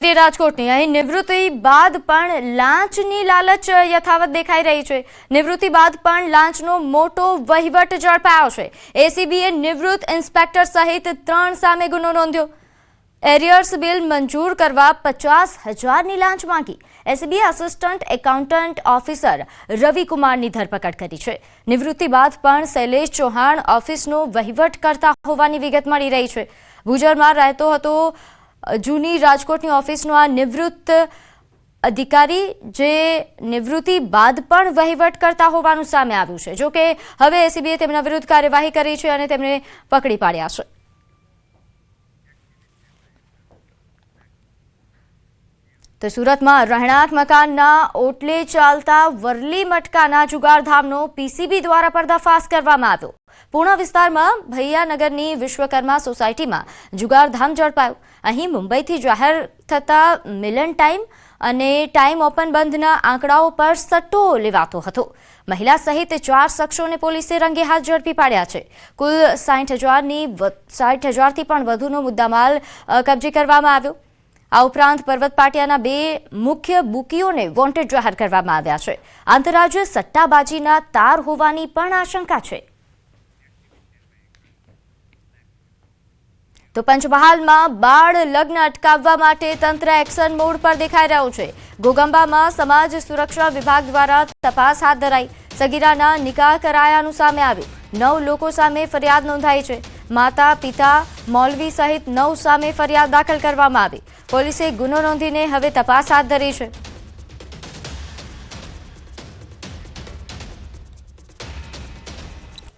રાજકોટની અહીં નિવૃત્તિ બાદ પણ લાંચની લાલચ યથાવત દેખાઈ રહી છે। નિવૃત્તિ બાદ પણ લાંચનો મોટો વહીવટ ઝડપાયો છે। એસીબીએ નિવૃત્ત ઇન્સ્પેક્ટર સહિત 3 સામે ગુનો નોંધ્યો। એરિયર્સ બિલ મંજૂર કરવા 50,000ની લાંચ માંગી। એસીબીએ આસિસ્ટન્ટ એકાઉન્ટન્ટ ઓફિસર રવિકુમારની ધરપકડ કરી છે। નિવૃત્તિ બાદ પણ શૈલેષ ચૌહાણ ઓફિસનો વહીવટ કરતા હોવાની વિગત મળી રહી છે। ભુજરમાં રહેતો હતો જૂની રાજકોટની ઓફિસનો આ નિવૃત્ત અધિકારી જે નિવૃત્તિ બાદ પણ વહીવટ કરતા હોવાનું સામે આવ્યું છે। જો કે હવે એસીબીએ તેમના વિરુદ્ધ કાર્યવાહી કરી છે અને તેમને પકડી પાડ્યા છે। તો સુરતમાં રહેણાંક મકાનના ઓટલે ચાલતા વરલી મટકાના જુગારધામનો પીસીબી દ્વારા પર્દાફાશ કરવામાં આવ્યો। પૂર્ણા વિસ્તારમાં ભૈયાનગરની વિશ્વકર્મા સોસાયટીમાં જુગારધામ ઝડપાયો। અહીં મુંબઈથી જાહેર થતા મિલન ટાઈમ અને ટાઈમ ઓપન બંધના આંકડાઓ પર સટ્ટો લેવાતો હતો। મહિલા સહિત 4 શખ્સોને પોલીસે રંગે હાથ ઝડપી પાડ્યા છે। કુલ 60,000થી પણ વધુનો મુદ્દામાલ કબજે કરવામાં આવ્યો। આ ઉપરાંત પર્વત પાટિયાના 2 મુખ્ય બુકીઓને વોન્ટેડ જાહેર કરવામાં આવ્યા છે। આંતરરાજ્ય સટ્ટાબાજીના તાર હોવાની પણ આશંકા છે। તો પંચમહાલમાં બાળ લગ્ન અટકાવવા માટે તંત્ર એક્શન મોડ પર દેખાઈ રહ્યું છે। ઘોગંબામાં સમાજ સુરક્ષા વિભાગ દ્વારા તપાસ હાથ ધરાઈ। સગીરાના નિકાહ કરાયાનું સામે આવ્યું। 9 લોકો સામે ફરિયાદ નોંધાઈ છે। માતા પિતા મૌલવી સહિત 9 સામે ફરિયાદ દાખલ કરવામાં આવી। પોલીસે ગુનો નોંધીને હવે તપાસ હાથ ધરી છે।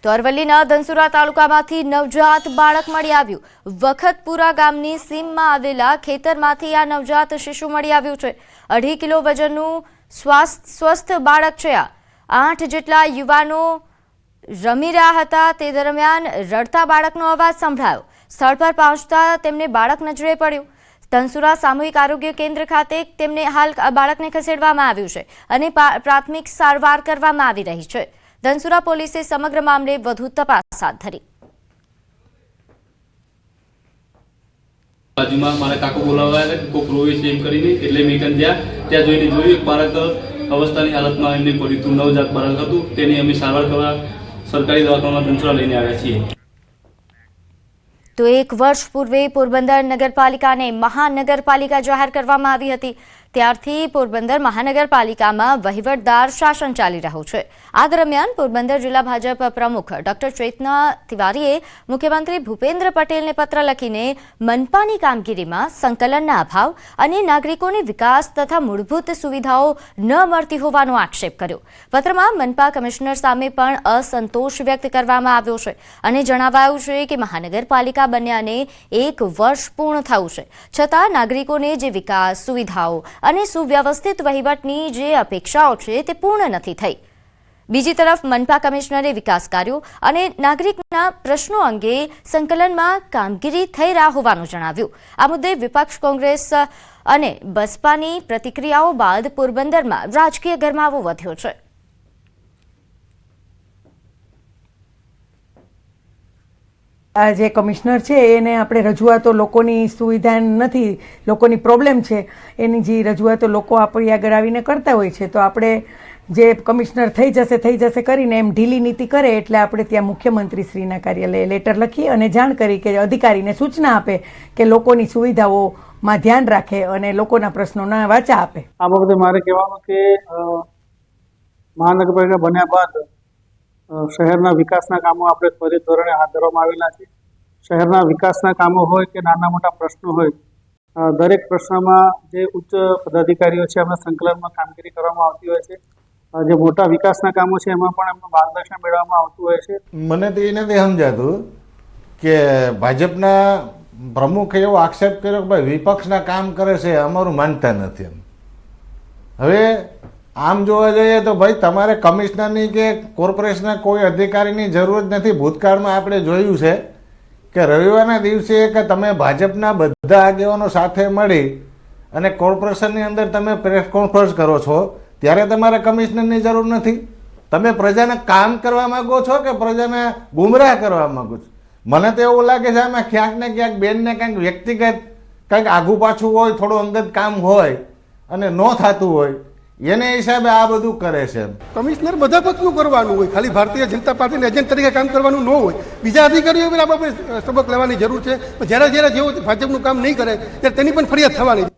તો અરવલ્લીના ધનસુરા તાલુકામાંથી નવજાત બાળક મળી આવ્યું। વખતપુરા ગામની સીમમાં આવેલા ખેતરમાંથી આ નવજાત શિશુ મળી આવ્યું છે। 2.5 કિલો વજનનું સ્વસ્થ બાળક છે। 8 જેટલા યુવાનો રમી રહ્યા હતા તે દરમિયાન રડતા બાળકનો અવાજ સંભળાયો। સ્થળ પર પહોંચતા તેમને બાળક નજરે પડ્યું। ધનસુરા સામૂહિક આરોગ્ય કેન્દ્ર ખાતે તેમને હાલ બાળકને ખસેડવામાં આવ્યું છે અને પ્રાથમિક સારવાર કરવામાં આવી રહી છે। ધનસુરા પોલીસે સમગ્ર મામલે વધુ તપાસ હાથ ધરી। બાજુમાં મારા કાકો બોલાવ્યા કે કોક રોવે છે એમ કરીને એટલે મેં ત્યાં જોઈને જોયું એક બાળક અવસ્થાની હાલતમાં એમને પડ્યું હતું। નવજાત બાળક હતું। તેને અમે સારવાર કરવા સરકારી દવાખાનામાં ધનસુરા લઈને આવ્યા છીએ। તો 1 વર્ષ પૂર્વે પોરબંદર નગરપાલિકાને મહાનગરપાલિકા જાહેર કરવામાં આવી હતી। ત્યારથી પોરબંદર મહાનગરપાલિકામાં વહીવટદાર શાસન ચાલી રહ્યું છે। આ દરમિયાન પોરબંદર જિલ્લા ભાજપ પ્રમુખ ડોક્ટર ચેતના તિવારીએ મુખ્યમંત્રી ભૂપેન્દ્ર પટેલને પત્ર લખીને મનપાની કામગીરીમાં સંકલનના અભાવ અને નાગરિકોની વિકાસ તથા મૂળભૂત સુવિધાઓ ન મળતી હોવાનો આક્ષેપ કર્યો। પત્રમાં મનપા કમિશનર સામે પણ અસંતોષ વ્યક્ત કરવામાં આવ્યો છે અને જણાવાયું છે કે મહાનગરપાલિકા બન્યાને 1 વર્ષ પૂર્ણ થયું છે, છતાં નાગરિકોને જે વિકાસ સુવિધાઓ અને સુવ્યવસ્થિત વહીવટની જે અપેક્ષાઓ છે તે પૂર્ણ નથી થઈ। બીજી તરફ મનપા કમિશનરે વિકાસ કાર્યો અને નાગરિકના પ્રશ્નો અંગે સંકલનમાં કામગીરી થઈ રહ્યા હોવાનું જણાવ્યું। આ મુદ્દે વિપક્ષ કોંગ્રેસ અને બસપાની પ્રતિક્રિયાઓ બાદ પોરબંદરમાં રાજકીય ગરમાવો વધ્યો છે। આ જે કમિશનર છે એને આપણે રજૂઆતો લોકોની સુવિધા નથી, લોકોની પ્રોબ્લેમ છે એની જે રજૂઆતો લોકો આપણી આગળ આવીને કરતા હોય છે, તો આપણે જે કમિશનર થઈ જશે કરીને એમ ઢીલી નીતિ કરે એટલે આપણે ત્યાં મુખ્યમંત્રી શ્રીના કાર્યાલયે લેટર લખી અને જાણ કરી કે અધિકારીને સૂચના આપે કે લોકોની સુવિધાઓમાં ધ્યાન રાખે અને લોકોના પ્રશ્નોના વાચા આપે। આ બાબતે મારે કહેવાનું કે મહાનગરપાલિકા બન્યા બાદ શહેરના વિકાસના કામો આપણે ત્વરિત ધોરણે હાથ ધરવામાં આવેલા છે। શહેરના વિકાસના કામો હોય કે નાના મોટા પ્રશ્નો હોય, દરેક પ્રશ્નમાં જે ઉચ્ચ પદાધિકારીઓ છે એમના સંકલનમાં કામગીરી કરવામાં આવતી હોય છે। જે મોટા વિકાસના કામો છે એમાં પણ એમનું માર્ગદર્શન મેળવવામાં આવતું હોય છે। મને તો એ નથી સમજાતું કે ભાજપના પ્રમુખે એવો આક્ષેપ કર્યો કે ભાઈ વિપક્ષના કામ કરે છે, અમારું માનતા નથી એમ। હવે આમ જોવા જઈએ તો ભાઈ તમારે કમિશનરની કે કોર્પોરેશનના કોઈ અધિકારીની જરૂર જ નથી। ભૂતકાળમાં આપણે જોયું છે કે રવિવારના દિવસે કે તમે ભાજપના બધા આગેવાનો સાથે મળી અને કોર્પોરેશનની અંદર તમે પ્રેસ કોન્ફરન્સ કરો છો ત્યારે તમારે કમિશનરની જરૂર નથી। તમે પ્રજાને કામ કરવા માંગો છો કે પ્રજાને ગુમરાહ કરવા માંગો છો? મને તો એવું લાગે છે આમાં ક્યાંક ને ક્યાંક બેનને ક્યાંક વ્યક્તિગત કંઈક આઘું પાછું હોય, થોડું અંગત કામ હોય અને ન થતું હોય એને હિસાબે આ બધું કરે છે. કમિશનર બધા પક્ષનું કરવાનું હોય, ખાલી ભારતીય જનતા પાર્ટીના એજન્ટ તરીકે કામ કરવાનું ન હોય. બીજા અધિકારીઓ આ બાબતે સબક લેવાની જરૂર છે. જ્યારે જ્યારે જેઓ ભાજપનું કામ નહીં કરે ત્યારે તેની પણ ફરિયાદ થવાની.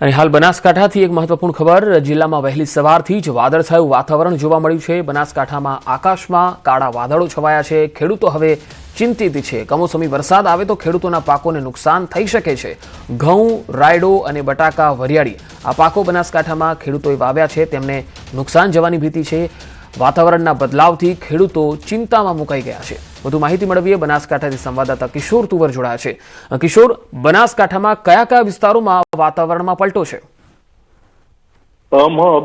અને હાલ બનાસકાંઠાથી એક મહત્વપૂર્ણ ખબર. જિલ્લામાં વહેલી સવારથી જ વાદળછાયું વાતાવરણ જોવા મળ્યું છે. બનાસકાંઠામાં આકાશમાં કાળા વાદળો છવાયા છે. ખેડૂતો હવે ચિંતિત છે. કમોસમી વરસાદ આવે તો ખેડૂતોના પાકોને નુકસાન થઈ શકે છે. ઘઉં, રાયડો અને બટાકા, વરિયાળી આ પાકો બનાસકાંઠામાં ખેડૂતોએ વાવ્યા છે, તેમને નુકસાન જવાની ભીતિ છે. વાતાવરણના બદલાવથી ખેડૂતો ચિંતામાં મુકાઈ ગયા છે. વધુ માહિતી મેળવીએ બનાસકાંઠાથી સંવાદદાતા કિશોર તુવર જોડાયા છે. કિશોર, બનાસકાંઠામાં કયા કયા વિસ્તારોમાં વાતાવરણમાં પલટો છે?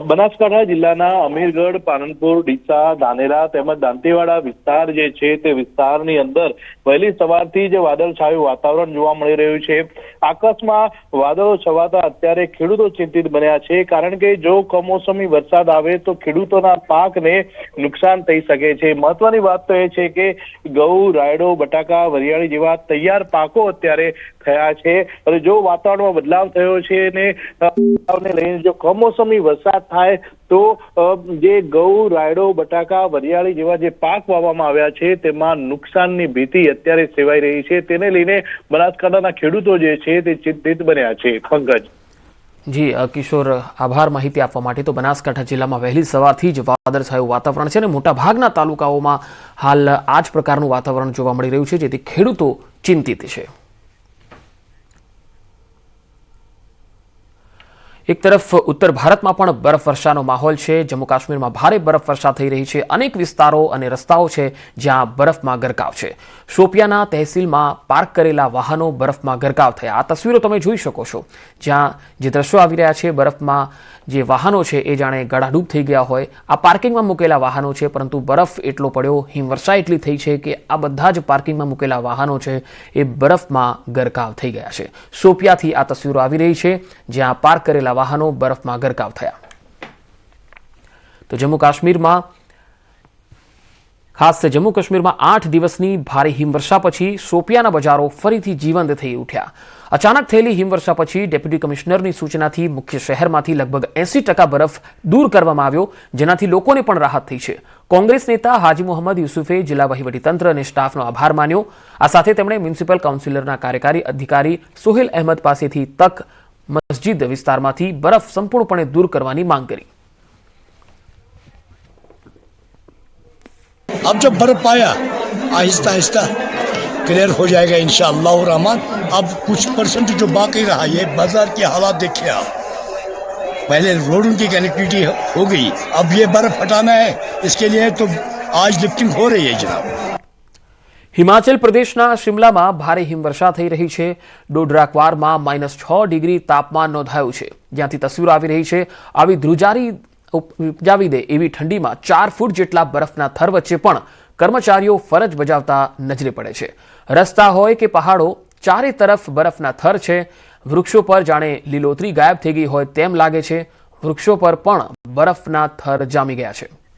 બનાસકાંઠા જિલ્લાના અમીરગઢ, પાલનપુર, ડીસા, ધાનેરા તેમજ દાંતીવાડા વિસ્તાર જે છે તે વિસ્તારની અંદર વહેલી સવારથી જ વાદળછાયું વાતાવરણ જોવા મળી રહ્યું છે. આકાશમાં વાદળો છવાતા અત્યારે ખેડૂતો ચિંતિત બન્યા છે, કારણ કે જો કમોસમી વરસાદ આવે તો ખેડૂતોના પાકને નુકસાન થઈ શકે છે. મહત્વની વાત તો એ છે કે ઘઉં, રાયડો, બટાકા, વરિયાળી જેવા તૈયાર પાકો અત્યારે થયા છે. અને જો વાતાવરણમાં બદલાવ થયો છે અને લઈને જો કમોસમી વરસાદ થાય તો જે ઘઉં, રાયડો, બટાકા, વરિયાળી જેવા જે પાક વાવવામાં આવ્યા છે તેમાં નુકસાનની ભીતિ અત્યારે સેવાઈ રહી છે. તેને લઈને બનાસકાંઠાના ખેડૂતો જે છે તે ચિંતિત બન્યા છે. પંકજ. જી કિશોર, આભાર માહિતી આપવા માટે. તો બનાસકાંઠા જિલ્લામાં વહેલી સવારથી જ વાદળછાયું વાતાવરણ છે અને મોટાભાગના તાલુકાઓમાં હાલ આ જ પ્રકારનું વાતાવરણ જોવા મળી રહ્યું છે, જેથી ખેડૂતો ચિંતિત છે. એક તરફ ઉત્તર ભારતમાં પણ બરફવર્ષાનો માહોલ છે. જમ્મુ કાશ્મીરમાં ભારે બરફવર્ષા થઈ રહી છે. અનેક વિસ્તારો અને રસ્તાઓ છે જ્યાં બરફમાં ગરકાવ છે. શોપિયાના તહેસીલમાં પાર્ક કરેલા વાહનો બરફમાં ગરકાવ થયા. આ તસવીરો તમે જોઈ શકો છો, જ્યાં જે દ્રશ્યો આવી રહ્યા છે. બરફમાં જે વાહનો છે એ જાણે ગળાડૂબ થઈ ગયા હોય. આ પાર્કિંગમાં મૂકેલા વાહનો છે, પરંતુ બરફ એટલો પડ્યો, હિમવર્ષા એટલી થઈ છે કે આ બધા જ પાર્કિંગમાં મૂકેલા વાહનો છે એ બરફમાં ગરકાવ થઈ ગયા છે. શોપિયાથી આ તસવીરો આવી રહી છે, જ્યાં પાર્ક કરેલા વાહનો બરફમાં ગરકાવ થયા. તો જમ્મુ કાશ્મીરમાં 8 દિવસની ભારે હિમવર્ષા પછી શોપિયાના બજારો ફરીથી જીવંત થઈ ઉઠ્યા. અચાનક થયેલી હિમવર્ષા પછી ડેપ્યુટી કમિશનરની સૂચનાથી મુખ્ય શહેરમાંથી લગભગ 80% બરફ દૂર કરવામાં આવ્યો, જેનાથી લોકોને પણ રાહત થઈ છે. કોંગ્રેસ નેતા હાજી મોહમ્મદ યુસુફે જિલ્લા વહીવટીતંત્ર અને સ્ટાફનો આભાર માન્યો. આ સાથે તેમણે મ્યુનિસિપલ કાઉન્સિલરના કાર્યકારી અધિકારી સોહેલ અહેમદ પાસેથી તક મસ્જિદ વિસ્તારમાંથી બરફ સંપૂર્ણપણે દૂર કરવાની માંગ કરી. अब जब बर्फ आया आहिस्ता आहिस्ता क्लियर हो जाएगा इंशाअल्लाह रहमान. अब कुछ परसेंट जो बाकी रहा, ये बाजार के हालात देखिए आप. पहले रोडों की कनेक्टिविटी हो गई, अब ये बर्फ हटाना है, इसके लिए तो आज लिफ्टिंग हो रही है जनाब. હિમાચલ પ્રદેશના શિમલામાં ભારે હિમવર્ષા થઈ રહી છે. ડોડરાકવારમાં -6 ડિગ્રી તાપમાન નોંધાયું છે, જ્યાંથી તસવીરો આવી રહી છે. આવી ધ્રુજારી ઉપજાવી દે એવી ઠંડીમાં 4 ફૂટ જેટલા બરફના થર વચ્ચે પણ કર્મચારીઓ ફરજ બજાવતા નજરે પડે છે. રસ્તા હોય કે પહાડો, ચારે તરફ બરફના થર છે. વૃક્ષો પર જાણે લીલોતરી ગાયબ થઈ ગઈ હોય તેમ લાગે છે. વૃક્ષો પર પણ બરફના થર જામી ગયા છે.